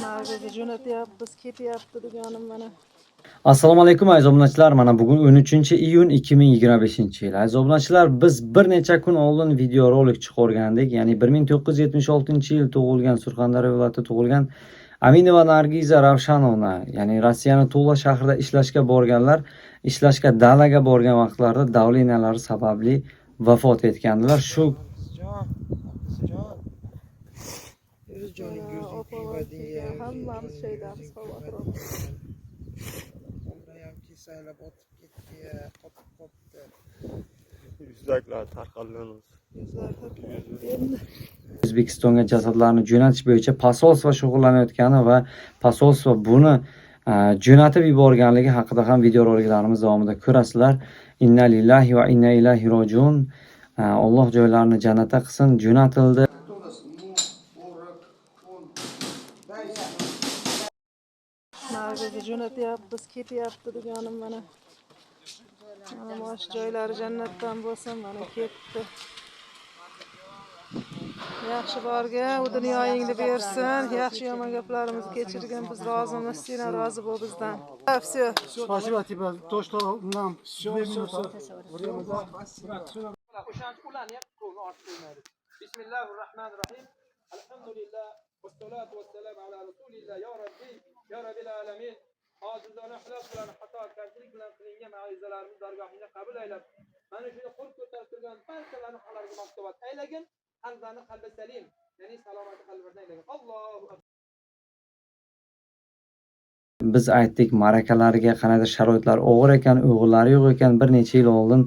Nargizni jo'natyapmiz, ketyapti deganim mana. Assalomu alaykum aziz obunachilar. Mana bugun 13-iyun 2025-yil. Aziz obunachilar, biz bir necha kun oldin videorolik chiqargandik. Ya'ni 1976-yil tug'ilgan, Surxondaryo viloyatida tug'ilgan Aminova Nargiza Ravshanovna, ya'ni Rossiyani Tula shahrida ishlashga borganlar, ishlashga dalaga borgan vaqtlarida davleniyalari sababli vafot etganlar. Shu Hammamiz shaydamiz xavotirimiz. Saylab o'tib ketdi, qotib qopti. Yuzaklar tarqalgan. O'zbekistonga jasadlarni jo'natish bo'yicha posolstvo shug'ullanayotgani va posolstvo buni jo'natib yuborganligi haqida ham videoroliklarimiz davomida ko'rasizlar. Inna lillahi va inna ilayhi rojiun. Alloh joylarini jannatda qilsin. Jo'natildi. Nargizni jo'natyapmiz, ketyapti deganim mana. Mana shu joylari jannatdan bo'lsin, mana ketdi. Yaxshi borga u dunyoyingni bersin. Yaxshi yomon gaplarimizni kechirgin, biz rozimiz, sen ham rozi bo'l bizdan. Всё. Спасибо тебе, то, что нам 2 минуты. Bismillahirrahmanirrahim. Elhamdülillah. Vessalatu vesselamu ala Resulillah. Ya Rabbi, ya Rabbil alemin. Acizane ihlas bilan, hata kamchilik bilan qilingan ma'rizalarimiz dargohingga qabul aylab. Mana shuni qo'l ko'tarib turgan barchalarni xalqlarga mahsubat aylagin. Qalbani qalbi salim, ya'ni salomati qalblardan aylagin. Allohu akbar. Biz aytdik, ma'rakalarga qanday sharoitlar og'ir ekan, o'g'illari yo'q ekan, bir necha yil oldin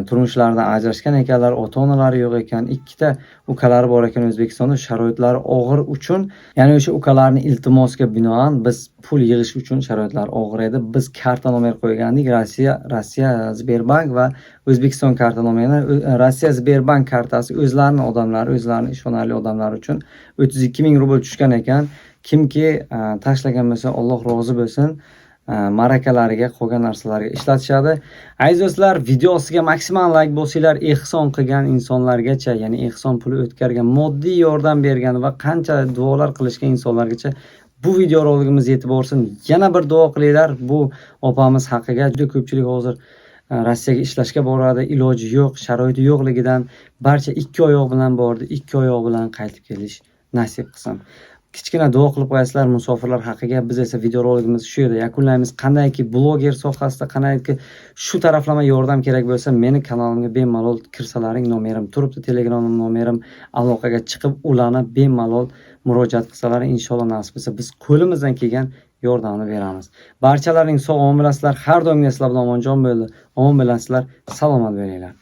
turmushlaridan ajrashgan ekanlar, ota-onalari yo'q ekan, ikkita ukalari bor ekan O'zbekistonda. Sharoitlar og'ir uchun, ya'ni o'sha ukalarni iltimosiga binoan biz pul yig'ish uchun sharoitlar og'ir edi. Biz karta nomer qo'ygandik, Rossiya Sberbank va O'zbekiston karta nomerini. Rossiya Sberbank kartasi o'zlarining odamlari, o'zlarining ishonarli odamlari uchun 32 ming rubl tushgan ekan. Kimki tashlagan bo'lsa, Alloh rozi bo'lsin, ma'rakalariga, qolgan narsalarga ishlatishadi. Aziz do'stlar, videosiga maksimal like bosinglar, ehson qilgan insonlargacha, ya'ni ehson puli o'tkargan, moddiy yordam bergan va qancha duolar qilishgan insonlargacha bu videoroligimiz yetib borsin. Yana bir duo qilinglar bu opamiz haqiga. Juda ko'pchilik hozir Rossiyaga ishlashga boradi, iloji yo'q, sharoiti yo'qligidan barcha ikki oyoq bilan bordi, ikki oyoq bilan qaytib kelish nasib qilsin. Kichkina duo qilib qo'yasizlar musofirlar haqiga. Biz esa videoroligimizni shu yerda yakunlaymiz. Qandayki bloger sohasida, qandayki shu taraflama yordam kerak bo'lsa, meni kanalimga bemalol kirsalaring, nomerim turibdi, Telegram nomerim, aloqaga chiqib ularni bemalol murojaat qilsalaring, inshaalloh nasib etsa biz qo'limizdan kelgan yordamni beramiz. Barchalaring sog' omon bilasizlar. Har doimgi sizlar bilan omonjon bo'ldi. Omon bilasizlar. Salomat bo'linglar.